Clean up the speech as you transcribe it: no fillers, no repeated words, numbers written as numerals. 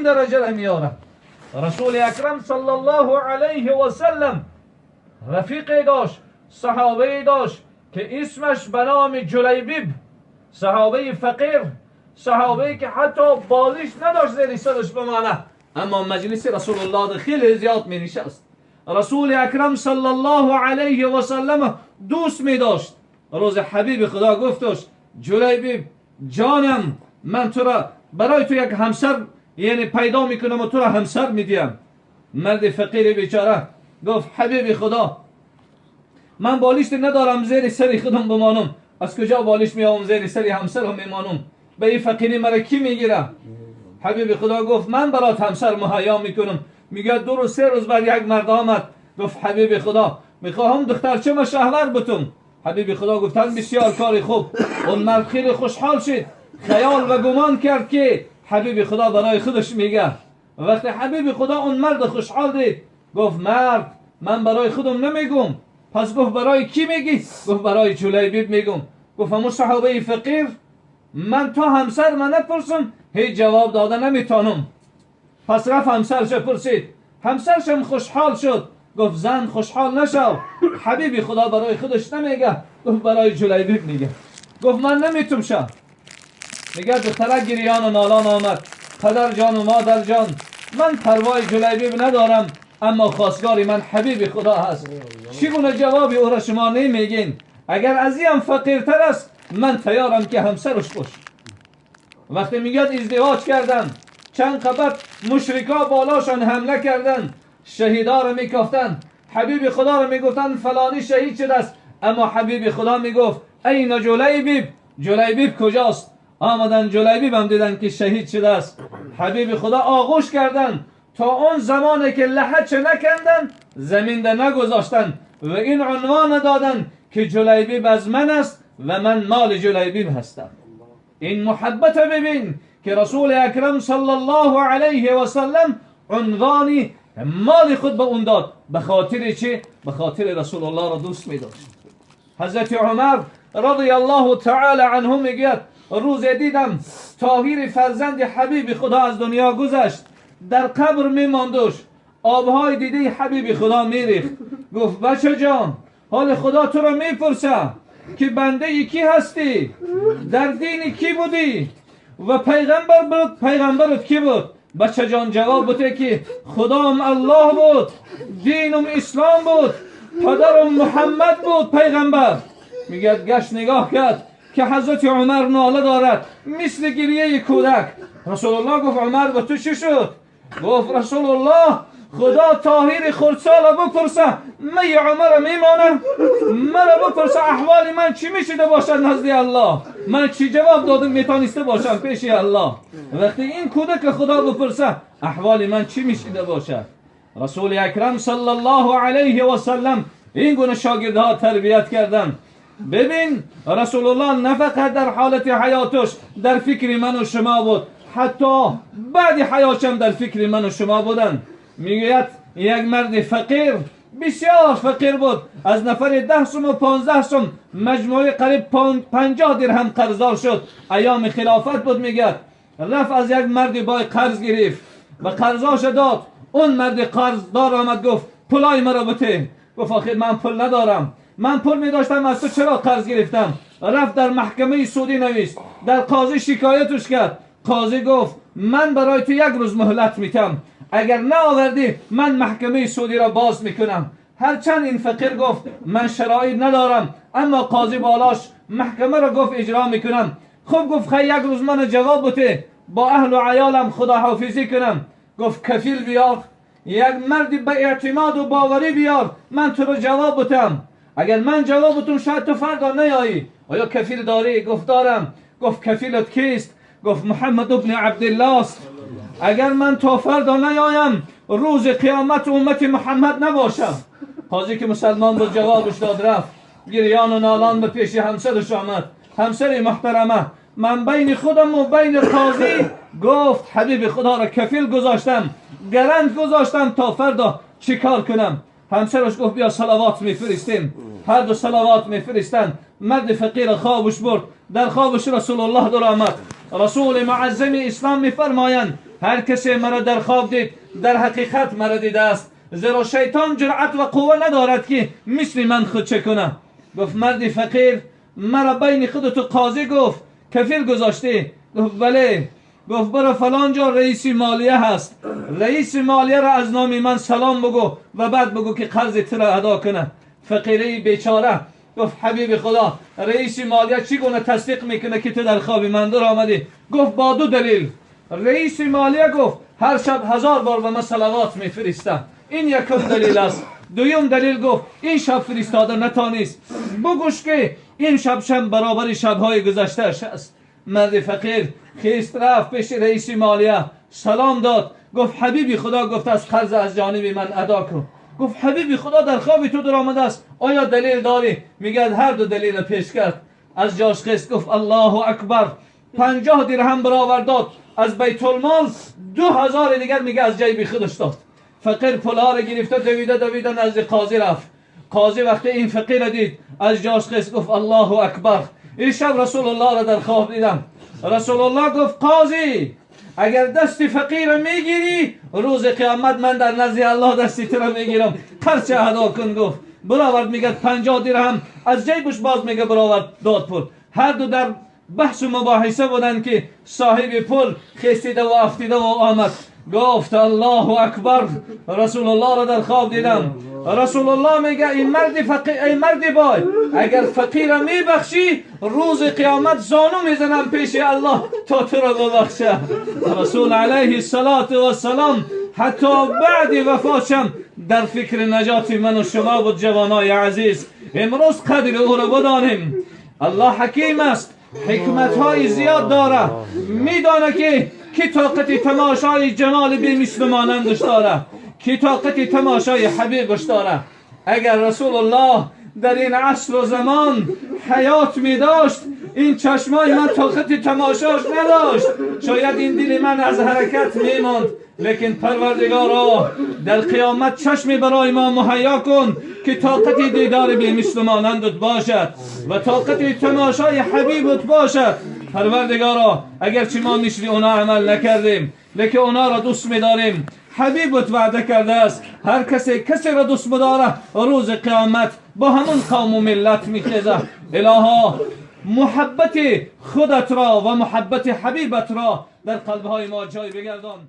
درجه را میاره. رسول اکرم صلی الله علیه و سلم رفیقی داشت، صحابه داشت که اسمش به نام جلیبیب، صحابه فقیر، صحابه که حتی بالش نداشت زیر سرش بمانه، اما مجلس رسول الله خیلی زیاد می نشست. رسول اکرم صلی الله علیه و سلم دوست می داشت. روز حبیب خدا گفتش جلیبیب جانم، من تو را برای تو یک همسر یعنی پیدا میکنم و تو را همسر میدیم. مرد فقیر بیچاره گفت حبیب خدا من بالشت ندارم زیر سری خودم بمانم، از کجا بالش میام زیر سری همسرم میمانم؟ به این فقیری مرا کی میگیره؟ حبیب خدا گفت من برات همسر مهیا میکنم. میگه 2 روز 3 روز بعد یک مرد آمد گفت حبیب خدا میخواهم دخترچه ما شهور بتم. حبیب خدا گفتن بسیار کار خوب. اون مرد خیلی خوشحال شد، خیال و گمان کرد که حبیب خدا برای خودش میگه. وقتی حبیب خدا اون مرد خوشحال دید گفت مرد من برای خودم نمیگم. پس گفت برای کی میگی؟ گفت برای جلیبیب میگم. گفت همون صحابه فقیر من تا همسر من نپرسم هیچ جواب داده نمیتونم. پس رفت همسرش پرسید، همسرشم خوشحال شد. گفت زن خوشحال نشو، حبیب خدا برای خودش نمیگه، گفت برای جلیبیب میگه. گفت من نمیتونم شم. میگه دختره گریان و نالان آمد، پدر جان و مادر جان من پروای جلیبیب ندارم، اما خواستگاری من حبیب خدا هست. چگونه جوابی او را شما نمیگین؟ اگر از این فقیرتر است من تیارم که همسرش باش. وقتی میگه ازدواج کردن چند قبط مشرکا بالاشان حمله کردن، شهیدا را میکفتن، حبیب خدا را میگفتن فلانی شهید شده است، اما حبیب خدا میگفت این جلیبیب، جلیبیب کجاست؟ آمدن جلیبیب هم دیدن که شهید شده است. حبیب خدا آغوش کردن تا اون زمانی که لحد چه نکندن زمین ده نگذاشتن و این عنوان دادن که جلیبیب از من است و من مال جلیبیب هستم. این محبت ببین که رسول اکرم صلی الله علیه و سلم عنوانی مال خود به اون داد. به خاطر چی؟ به خاطر رسول الله را دوست می داشت. حضرت عمر رضی الله تعالی عنه میگه روز دیدم طاهر فرزند حبیب خدا از دنیا گذشت، در قبر میماندش، آبهای دیده حبیب خدا میریخت. گفت بچه جان حال خدا تو را میپرسه که بنده یکی هستی، در دین کی بودی و پیغمبرت کی بود؟ بچه جان جواب بوده که خدام الله بود، دینم اسلام بود، پدرم محمد بود پیغمبر. میگه گشت نگاه کرد که حضرت عمر ناله دارد مثل گریه کودک. رسول الله گفت عمر به تو چی شد؟ گفت رسول الله خدا طاهر خردسال بپرسه می عمر میمانم، مرا بپرسه احوال من چی میشده باشد نزد الله، من چی جواب دادم میتونسته باشم پیش الله. وقتی این کودک خدا بپرسه احوال من چی میشده باشد؟ رسول اکرم صلی الله علیه و سلم این گونه شاگردها تربیت کردن. ببین رسول الله نه فقط در حالت حیاتش در فکر من و شما بود، حتی بعد حیاتش در فکر من و شما بودن. میگوید یک مرد فقیر، بسیار فقیر بود، از نفر 10 سوم و 15 سوم مجموعه قریب 50 درهم قرضدار شد. ایام خلافت بود. میگه رفت از یک مرد بای قرض گرفت و قرضاش داد. اون مرد قرضدار آمد گفت پولای مرا بده. گفت آخه من پول ندارم، من پول می داشتم از تو چرا قرض گرفتم؟ رفت در محکمه سودی نویست، در قاضی شکایتش کرد. قاضی گفت من برای تو 1 روز مهلت میتم، اگر نه آوردی من محکمه سودی را باز میکنم. هرچند این فقیر گفت من شرایط ندارم، اما قاضی بالاش محکمه را گفت اجرا میکنم. خب گفت خیلی 1 روز من جواب بده با اهل و عیالم خداحافظی کنم. گفت کفیل بیار، یک مرد به اعتماد و باوری بیار، من تو رو جواب بدم. اگر من جواب بدم شاید تو فردا نیایی. آیا کفیل داری؟ گفت دارم. گفت کفیلت کیست؟ گفت محمد ابن عبدالله است. اگر من تا فردا نیایم روز قیامت امت محمد نباشم. قاضی که مسلمان بود جوابش داد، رفت گریان و نالان به پیش همسرش آمد. همسر محترمه من بین خودم و بین قاضی گفت حبیب خدا را کفیل گذاشتم، گرند گذاشتم تا فردا چیکار کنم؟ همسرش گفت بیا صلوات میفرستیم. هر دو صلوات میفرستن. مرد فقیر خوابش برد. در خوابش رسول الله در آمد. رسول معظم اسلام میفرمایند هر کسی مرا در خواب دید در حقیقت مرا دیده است، زیرا شیطان جرأت و قوه ندارد که مثل من خود چه کنه. گفت مرد فقیر مرا بین خود تو قاضی گفت کفیل گذاشته. گفت بله. گفت برو فلان جا رئیس مالیه هست، رئیس مالیه را از نام من سلام بگو و بعد بگو که قرض تو را ادا کنه. فقیره بیچاره گفت حبیب خدا رئیس مالیه چگونه تصدیق میکنه که تو در خواب من در آمدی؟ گفت با دو دلیل. رئیس مالیه گفت هر شب 1000 بار به من صلوات میفرسته، این یکم دلیل است. دویم دلیل گفت این شب فرستاده نتانیست، بگوش که این شب برابر شبهای گذشته است. مرد فقیر خیست رفت پیش رئیس مالیه سلام داد. گفت حبیبی خدا گفت از قرض از جانب من ادا کن. گفت حبیبی خدا در خواب تو در آمده است، آیا دلیل داری؟ میگه هر دو دلیل پیش کرد. از جاش خیست گفت الله اکبر، 50 درهم برآورد داد از بیت المال، 2000 دیگر میگه از جیب خودش داد. فقیر پولها را گرفته دویده نزد قاضی رفت. قاضی وقتی این فقیر دید از جاش خیست گفت الله اکبر، این شب رسول الله را در خواب دیدم. رسول الله گفت قاضی اگر دست فقیر میگیری روز قیامت من در نزد الله دستی تو را میگیرم، خرچه ادا کن. گفت برآورد، میگه 50 درهم از جیبش باز میگه برآورد داد پول. هر دو در بحث و مباحثه بودن که صاحب پول خیستیده و افتیده و آمد. گفت الله اکبر، رسول الله را در خواب دیدم. رسول الله میگه این مرد بای اگر فقیر میبخشی روز قیامت زانو میزنم پیش الله تا تو را ببخشه. رسول علیه السلام حتی بعد وفاتشم در فکر نجات من و شما بود. جوانای عزیز امروز قدر او را بدانیم. الله حکیم است، حکمت های زیاد داره، میدانه که کی طاقت تماشای جمال بی مثل مانندش داره، کی طاقت تماشای حبیبش داره. اگر رسول الله در این عصر و زمان حیات می داشت این چشمای من طاقت تماشاش نداشت، شاید این دل من از حرکت می ماند. لیکن پروردگارا در قیامت چشمی برای ما مهیا کن که طاقت دیدار بی مثل مانندت باشد و طاقت تماشای حبیبت باشد. پروردگارا اگرچه ما مثل اونا عمل نکردیم لیکن اونا را دوست می‌داریم. حبیبت وعده کرده است هر کسی را دوست بداره روز قیامت با همون قوم و ملت میخیزه. الها محبت خودت را و محبت حبیبت را در قلبهای ما جای بگردان.